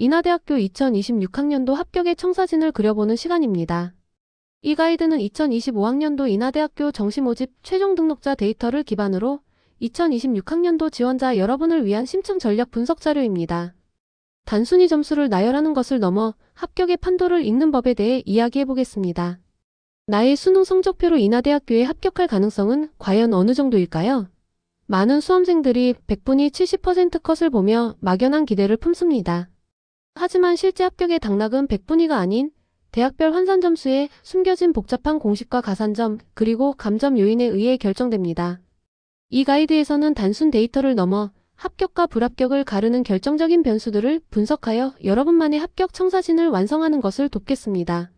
인하대학교 2026학년도 합격의 청사진을 그려보는 시간입니다. 이 가이드는 2025학년도 인하대학교 정시 모집 최종 등록자 데이터를 기반으로 2026학년도 지원자 여러분을 위한 심층 전략 분석 자료입니다. 단순히 점수를 나열하는 것을 넘어 합격의 판도를 읽는 법에 대해 이야기해보겠습니다. 나의 수능 성적표로 인하대학교에 합격할 가능성은 과연 어느 정도일까요? 많은 수험생들이 100분위 70% 컷을 보며 막연한 기대를 품습니다. 하지만 실제 합격의 당락은 100분위가 아닌 대학별 환산 점수에 숨겨진 복잡한 공식과 가산점, 그리고 감점 요인에 의해 결정됩니다. 이 가이드에서는 단순 데이터를 넘어 합격과 불합격을 가르는 결정적인 변수들을 분석하여 여러분만의 합격 청사진을 완성하는 것을 돕겠습니다.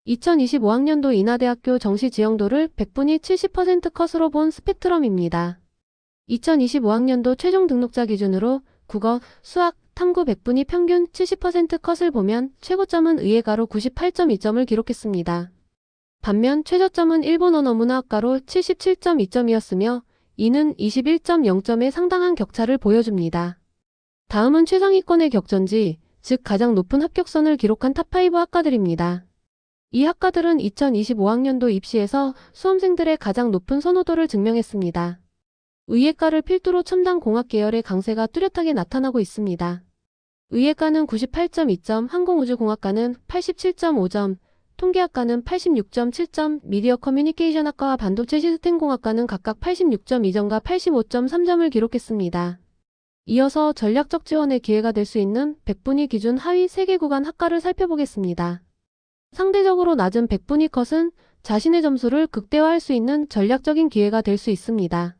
2025학년도 인하대학교 정시 지형도를 100분위 70% 컷으로 본 스펙트럼입니다. 2025학년도 최종 등록자 기준으로 국어, 수학, 탐구 100분위 평균 70% 컷을 보면 최고점은 의예가로 98.2점을 기록했습니다. 반면 최저점은 일본 언어 문화학과로 77.2점이었으며 이는 21.0점의 상당한 격차를 보여줍니다. 다음은 최상위권의 격전지, 즉 가장 높은 합격선을 기록한 탑5 학과들입니다. 이 학과들은 2025학년도 입시에서 수험생들의 가장 높은 선호도를 증명했습니다. 의예과를 필두로 첨단 공학 계열의 강세가 뚜렷하게 나타나고 있습니다. 의예과는 98.2점, 항공우주공학과는 87.5점, 통계학과는 86.7점, 미디어 커뮤니케이션학과와 반도체 시스템공학과는 각각 86.2점과 85.3점을 기록했습니다. 이어서 전략적 지원의 기회가 될 수 있는 100분위 기준 하위 3개 구간 학과를 살펴보겠습니다. 상대적으로 낮은 100분위 컷은 자신의 점수를 극대화할 수 있는 전략적인 기회가 될 수 있습니다.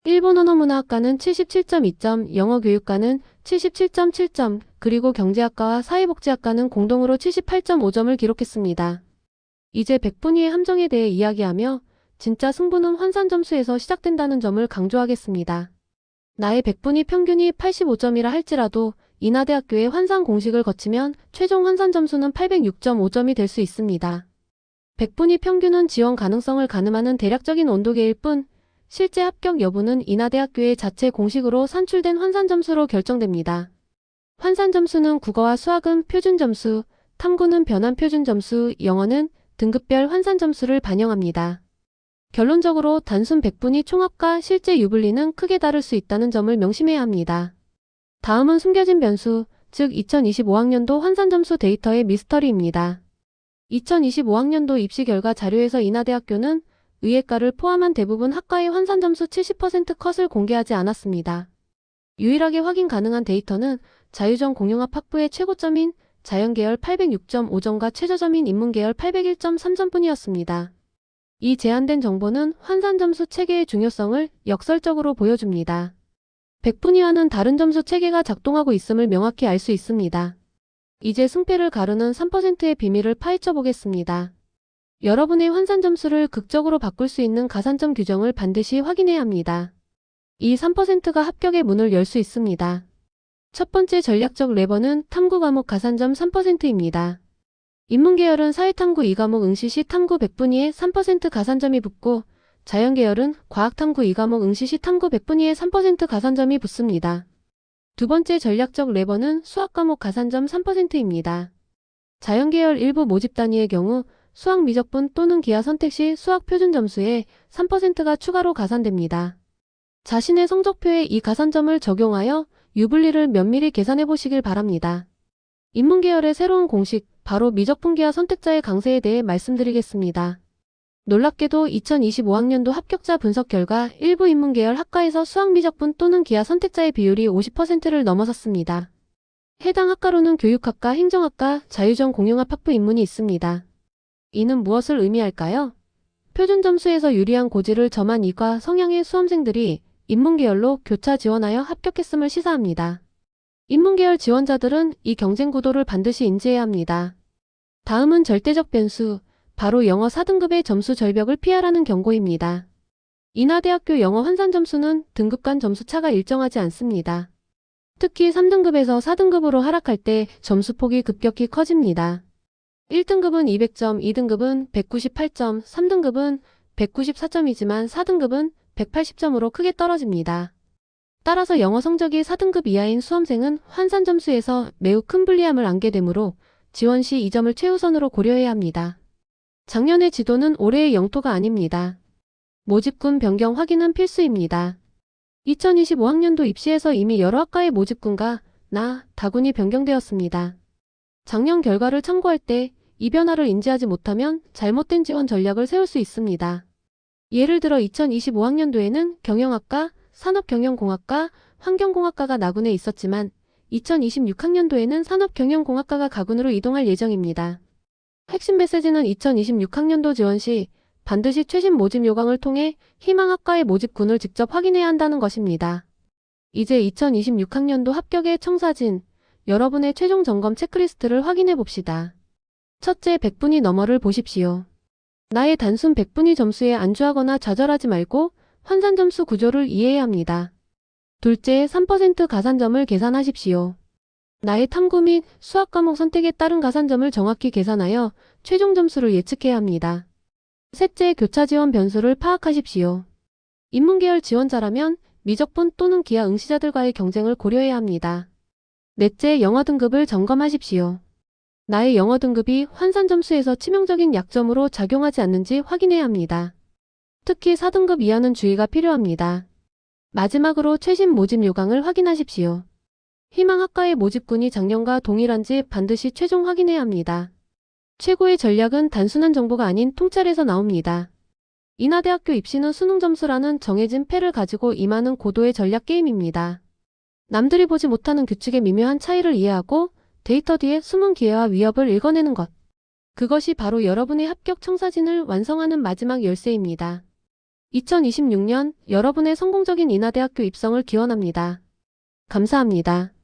일본 언어문화학과는 77.2점, 영어교육과는 77.7점, 그리고 경제학과와 사회복지학과는 공동으로 78.5점을 기록했습니다. 이제 100분위의 함정에 대해 이야기하며 진짜 승부는 환산 점수에서 시작된다는 점을 강조하겠습니다. 나의 100분위 평균이 85점이라 할지라도 인하대학교의 환산 공식을 거치면 최종 환산 점수는 806.5점이 될 수 있습니다. 100분위 평균은 지원 가능성을 가늠하는 대략적인 온도계일 뿐 실제 합격 여부는 인하대학교의 자체 공식으로 산출된 환산 점수로 결정됩니다. 환산 점수는 국어와 수학은 표준 점수, 탐구는 변환 표준 점수, 영어는 등급별 환산 점수를 반영합니다. 결론적으로 단순 100분위 총합과 실제 유불리는 크게 다를 수 있다는 점을 명심해야 합니다. 다음은 숨겨진 변수, 즉 2025학년도 환산 점수 데이터의 미스터리입니다. 2025학년도 입시 결과 자료에서 인하대학교는 의예과를 포함한 대부분 학과의 환산 점수 70% 컷을 공개하지 않았습니다. 유일하게 확인 가능한 데이터는 자유전 공용합 학부의 최고점인 자연계열 806.5점과 최저점인 인문계열 801.3점뿐이었습니다. 이 제한된 정보는 환산 점수 체계의 중요성을 역설적으로 보여줍니다. 100분위와는 다른 점수 체계가 작동하고 있음을 명확히 알 수 있습니다. 이제 승패를 가르는 3%의 비밀을 파헤쳐 보겠습니다. 여러분의 환산 점수를 극적으로 바꿀 수 있는 가산점 규정을 반드시 확인해야 합니다. 이 3%가 합격의 문을 열 수 있습니다. 첫 번째 전략적 레버는 탐구 과목 가산점 3%입니다. 인문계열은 사회탐구 2과목 응시 시 탐구 100분위에 3% 가산점이 붙고 자연계열은 과학탐구 2과목 응시 시 탐구 100분위에 3% 가산점이 붙습니다. 두 번째 전략적 레버는 수학과목 가산점 3%입니다. 자연계열 일부 모집 단위의 경우 수학 미적분 또는 기하 선택 시 수학 표준 점수에 3%가 추가로 가산됩니다. 자신의 성적표에 이 가산점을 적용하여 유불리를 면밀히 계산해 보시길 바랍니다. 인문계열의 새로운 공식, 바로 미적분 기하 선택자의 강세에 대해 말씀드리겠습니다. 놀랍게도 2025학년도 합격자 분석 결과 일부 인문계열 학과에서 수학 미적분 또는 기하 선택자의 비율이 50%를 넘어섰습니다. 해당 학과로는 교육학과, 행정학과, 자유전 공용합 학부 인문이 있습니다. 이는 무엇을 의미할까요? 표준 점수에서 유리한 고지를 점한 이과 성향의 수험생들이 인문계열로 교차 지원하여 합격했음을 시사합니다. 인문계열 지원자들은 이 경쟁 구도를 반드시 인지해야 합니다. 다음은 절대적 변수, 바로 영어 4등급의 점수 절벽을 피하라는 경고입니다. 인하대학교 영어 환산 점수는 등급 간 점수 차가 일정하지 않습니다. 특히 3등급에서 4등급으로 하락할 때 점수폭이 급격히 커집니다. 1등급은 200점, 2등급은 198점, 3등급은 194점이지만 4등급은 180점으로 크게 떨어집니다. 따라서 영어 성적이 4등급 이하인 수험생은 환산 점수에서 매우 큰 불리함을 안게 되므로 지원 시 이 점을 최우선으로 고려해야 합니다. 작년의 지도는 올해의 영토가 아닙니다. 모집군 변경 확인은 필수입니다. 2025학년도 입시에서 이미 여러 학과의 모집군과 다군이 변경되었습니다. 작년 결과를 참고할 때 이 변화를 인지하지 못하면 잘못된 지원 전략을 세울 수 있습니다. 예를 들어 2025학년도에는 경영학과, 산업경영공학과, 환경공학과가 나군에 있었지만 2026학년도에는 산업경영공학과가 가군으로 이동할 예정입니다. 핵심 메시지는 2026학년도 지원 시 반드시 최신 모집 요강을 통해 희망학과의 모집군을 직접 확인해야 한다는 것입니다. 이제 2026학년도 합격의 청사진, 여러분의 최종 점검 체크리스트를 확인해 봅시다. 첫째, 100분위 너머를 보십시오. 나의 단순 100분위 점수에 안주하거나 좌절하지 말고 환산 점수 구조를 이해해야 합니다. 둘째, 3% 가산점을 계산하십시오. 나의 탐구 및 수학 과목 선택에 따른 가산점을 정확히 계산하여 최종 점수를 예측해야 합니다. 셋째, 교차 지원 변수를 파악하십시오. 인문계열 지원자라면 미적분 또는 기하 응시자들과의 경쟁을 고려해야 합니다. 넷째, 영어 등급을 점검하십시오. 나의 영어 등급이 환산 점수에서 치명적인 약점으로 작용하지 않는지 확인해야 합니다. 특히 4등급 이하는 주의가 필요합니다. 마지막으로 최신 모집 요강을 확인하십시오. 희망학과의 모집군이 작년과 동일한지 반드시 최종 확인해야 합니다. 최고의 전략은 단순한 정보가 아닌 통찰에서 나옵니다. 인하대학교 입시는 수능 점수라는 정해진 패를 가지고 임하는 고도의 전략 게임입니다. 남들이 보지 못하는 규칙의 미묘한 차이를 이해하고 데이터 뒤에 숨은 기회와 위협을 읽어내는 것. 그것이 바로 여러분의 합격 청사진을 완성하는 마지막 열쇠입니다. 2026년 여러분의 성공적인 인하대학교 입성을 기원합니다. 감사합니다.